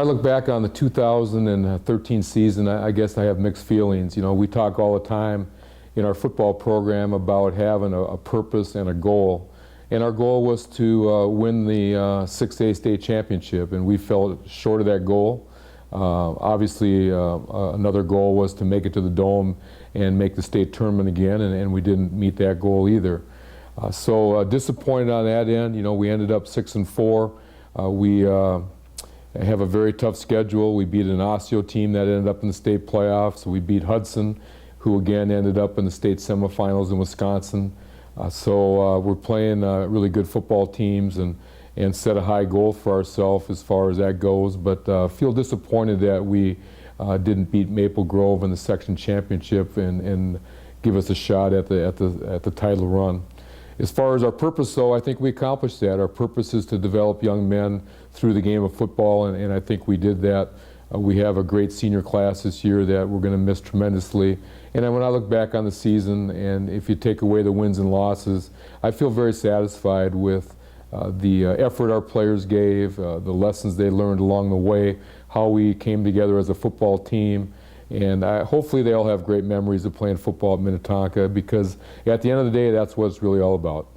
look back on the 2013 season, I guess I have mixed feelings. You know, we talk all the time in our football program about having a purpose and a goal. And our goal was to win the 6A state championship, and we fell short of that goal. Obviously, another goal was to make it to the Dome and make the state tournament again, and we didn't meet that goal either. So disappointed on that end. You know, we ended up 6-4. We have a very tough schedule. We beat an Osseo team that ended up in the state playoffs. We beat Hudson, who again ended up in the state semifinals in Wisconsin. So we're playing really good football teams and set a high goal for ourselves as far as that goes. But feel disappointed that we didn't beat Maple Grove in the section championship and give us a shot at the title run. As far as our purpose, though, I think we accomplished that. Our purpose is to develop young men through the game of football, and I think we did that. We have a great senior class this year that we're going to miss tremendously. And when I look back on the season, and if you take away the wins and losses, I feel very satisfied with the effort our players gave, the lessons they learned along the way, how we came together as a football team. And hopefully they all have great memories of playing football at Minnetonka, because at the end of the day, that's what it's really all about.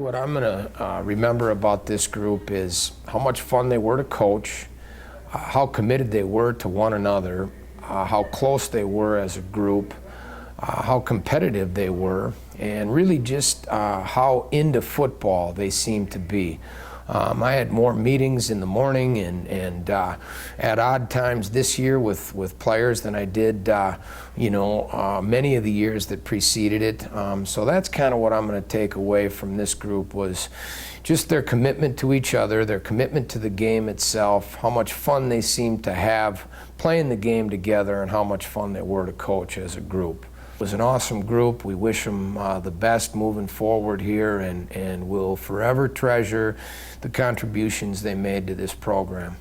what I'm going to remember about this group is how much fun they were to coach, how committed they were to one another, how close they were as a group, how competitive they were, and really just how into football they seemed to be. I had more meetings in the morning and at odd times this year with players than I did, many of the years that preceded it. So that's kind of what I'm going to take away from this group, was just their commitment to each other, their commitment to the game itself, how much fun they seemed to have playing the game together, and how much fun they were to coach as a group. It was an awesome group. We wish them the best moving forward here, and we'll forever treasure the contributions they made to this program.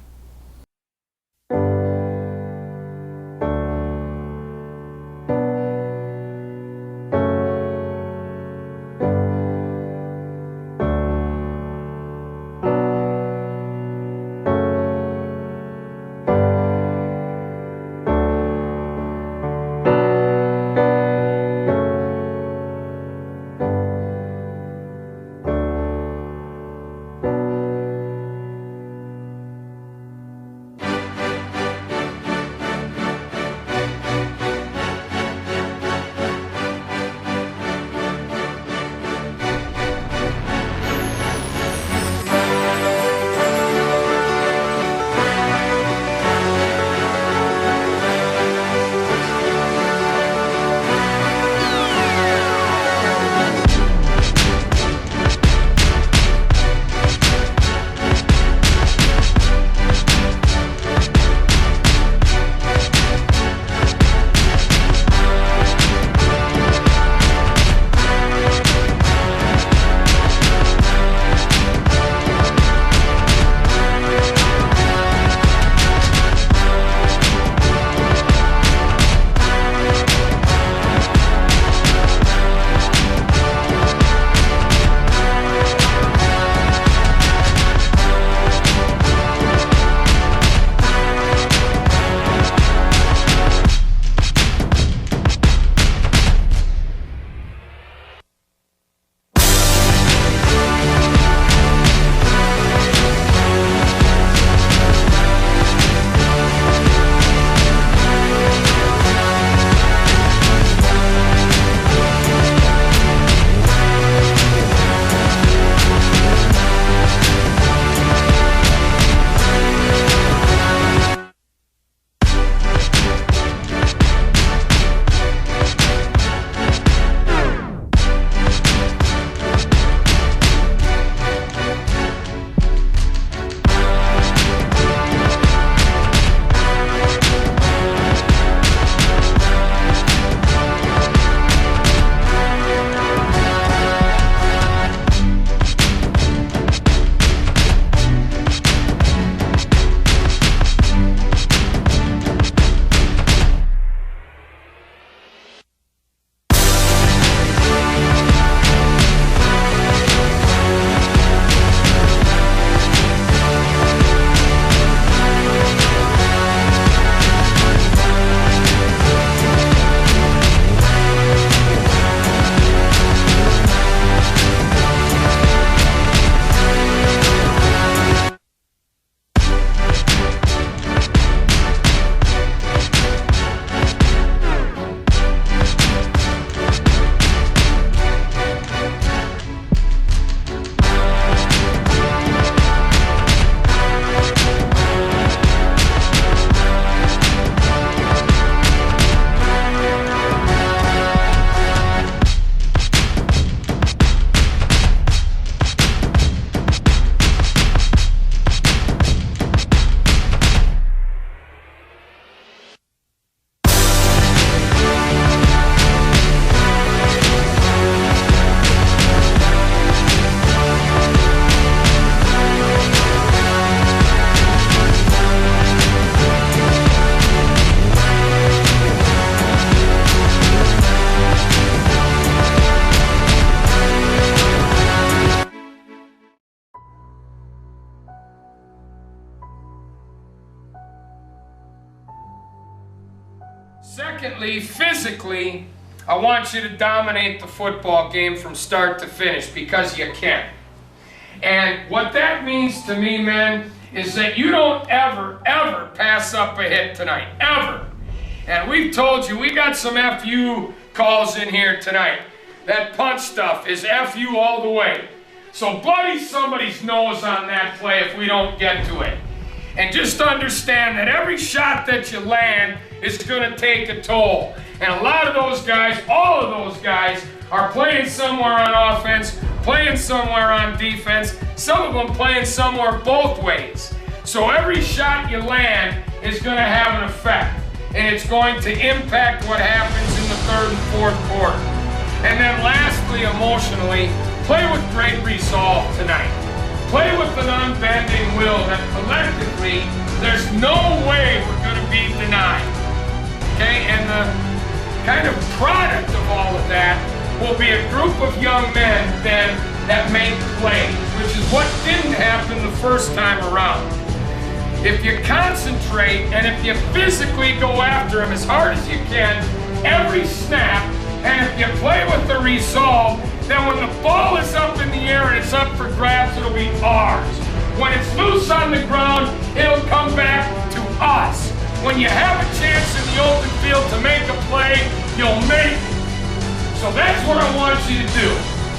Secondly, physically, I want you to dominate the football game from start to finish, because you can. And what that means to me, men, is that you don't ever pass up a hit tonight, ever. And we've told you, we got some FU calls in here tonight. That punch stuff is FU all the way. So bloody somebody's nose on that play if we don't get to it. And just understand that every shot that you land is going to take a toll. And a lot of those guys, all of those guys, are playing somewhere on offense, playing somewhere on defense, some of them playing somewhere both ways. So every shot you land is going to have an effect, and it's going to impact what happens in the third and fourth quarter. And then lastly, emotionally, play with great resolve tonight. Play with an unbending will that collectively, there's no way we're going to be denied. Okay, and the kind of product of all of that will be a group of young men then that make plays, which is what didn't happen the first time around. If you concentrate and if you physically go after them as hard as you can, every snap, and if you play with the resolve, then when the ball is up in the air and it's up for grabs, it'll be ours. When it's loose on the ground, it'll come back to us. When you have a chance in the open field to make a play, you'll make it. So that's what I want you to do.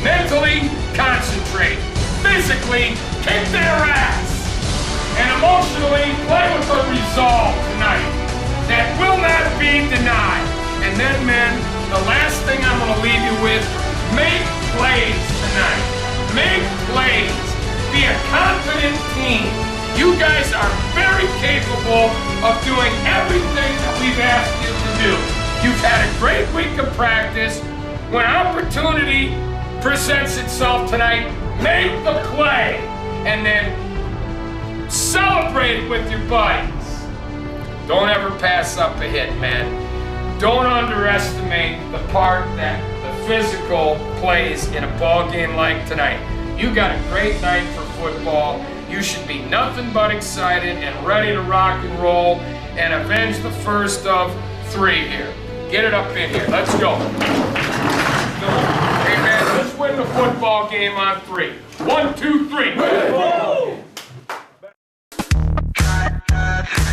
Mentally, concentrate. Physically, kick their ass. And emotionally, play with the resolve tonight. That will not be denied. And then, men, the last thing I'm going to leave you with, make plays tonight. Make plays. Be a confident team. You guys are very capable of doing everything that we've asked you to do. You've had a great week of practice. When opportunity presents itself tonight, make the play and then celebrate it with your buddies. Don't ever pass up a hit, man. Don't underestimate the part that the physical plays in a ball game like tonight. You got a great night for football. You should be nothing but excited and ready to rock and roll and avenge the first of 3 here. Get it up in here. Let's go. Hey, man, let's win the football game on 3. 1, 2, 3. Woo!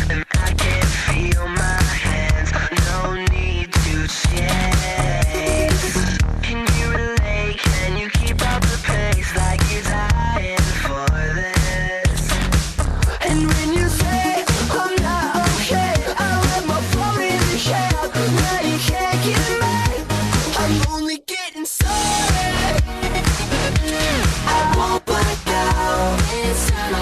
And I can feel my hands, no need to chase. Can you relate? Can you keep up the pace like you're dying for this? And when you say I'm not okay, I let my phone in the shell. Now you can't get mad, I'm only getting started. I won't back down, it's time.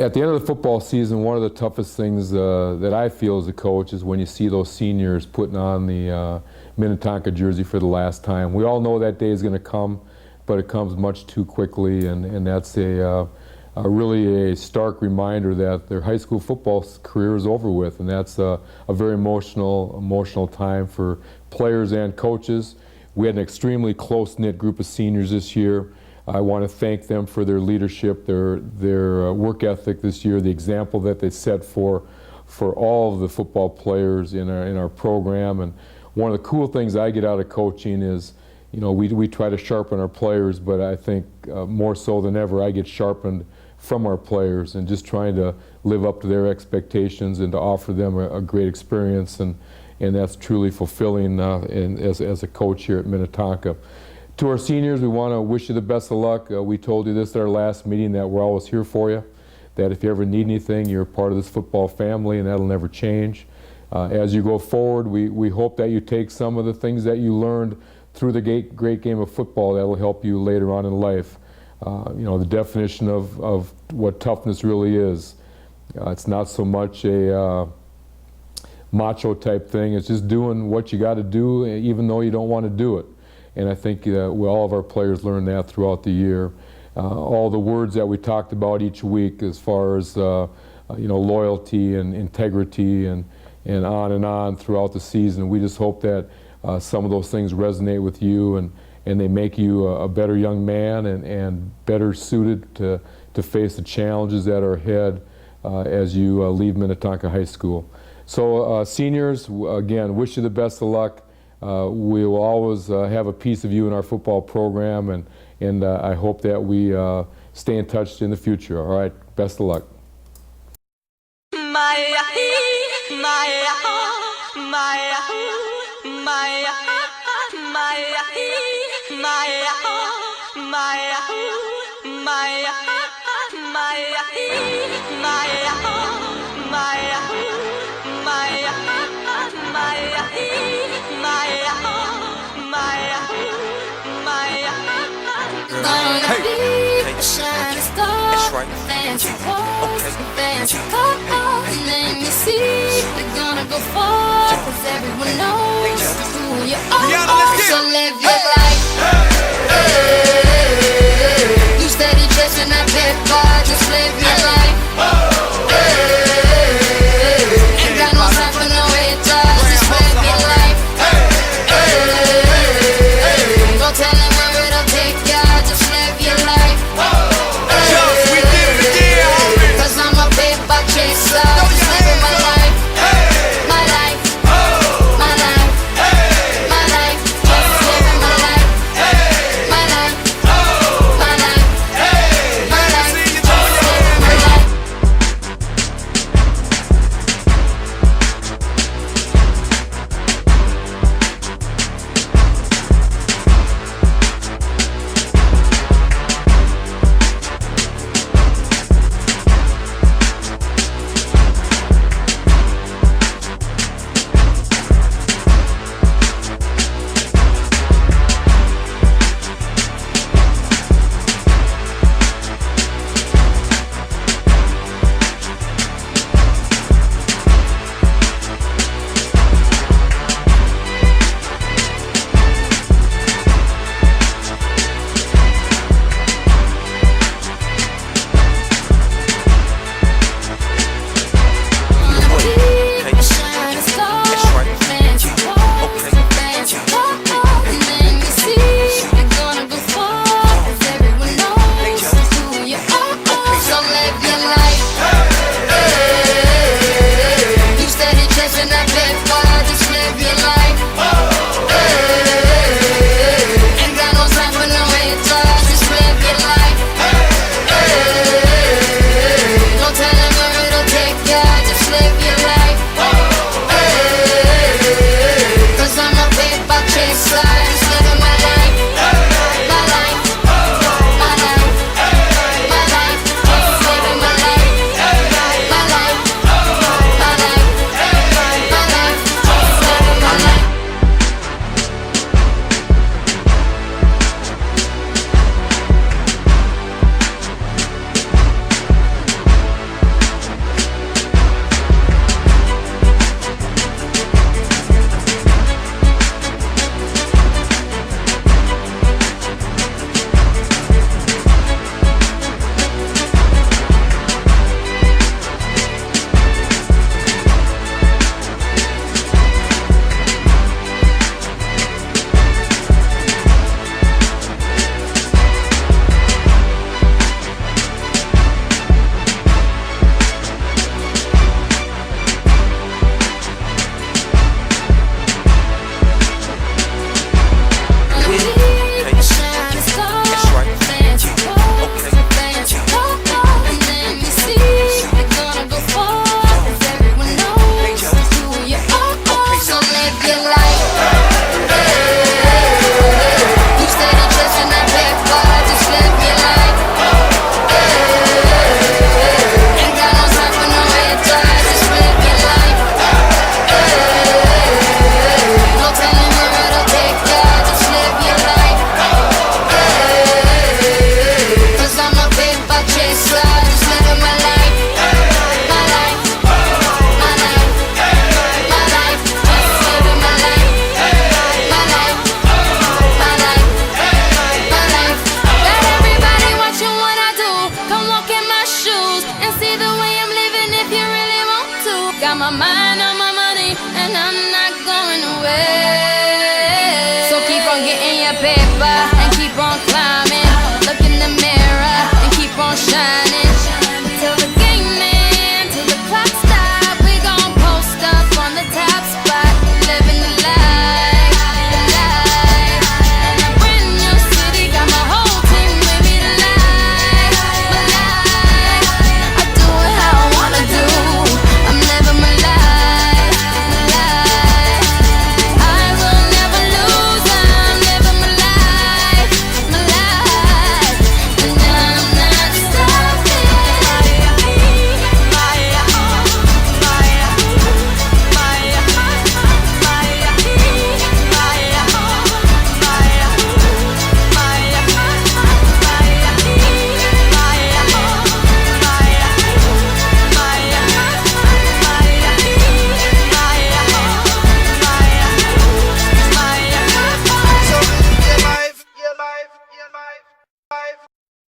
At the end of the football season, one of the toughest things that I feel as a coach is when you see those seniors putting on the Minnetonka jersey for the last time. We all know that day is going to come, but it comes much too quickly, and that's really a stark reminder that their high school football career is over with, and that's a very emotional time for players and coaches. We had an extremely close-knit group of seniors this year. I want to thank them for their leadership, their work ethic this year, the example that they set for all of the football players in our program. And one of the cool things I get out of coaching is, you know, we try to sharpen our players, but I think more so than ever, I get sharpened from our players and just trying to live up to their expectations and to offer them a great experience, and that's truly fulfilling as a coach here at Minnetonka. To our seniors, we want to wish you the best of luck. We told you this at our last meeting, that we're always here for you, that if you ever need anything, you're part of this football family, and that'll never change. As you go forward, we hope that you take some of the things that you learned through the great game of football that will help you later on in life. You know, the definition of what toughness really is. It's not so much a macho type thing. It's just doing what you got to do even though you don't want to do it. And I think all of our players learned that throughout the year. All the words that we talked about each week as far as you know, loyalty and integrity and on throughout the season. We just hope that some of those things resonate with you, and they make you a better young man and better suited to face the challenges that are ahead as you leave Minnetonka High School. So seniors, again, wish you the best of luck. We will always have a piece of you in our football program, and I hope that we stay in touch in the future. All right, best of luck. Hey, shining star, that's right. Fancy clothes, fancy cars, and then you see they're gonna go far, 'cause everyone knows who you are. So live your life. You steady chasing that paper, just live your life. Ain't got no time for no haters, just live your life. Go tell them where it'll take ya, just live your life. Cause I'm a paper chaser, just living my life. My life, my life, my life, just living my my mind.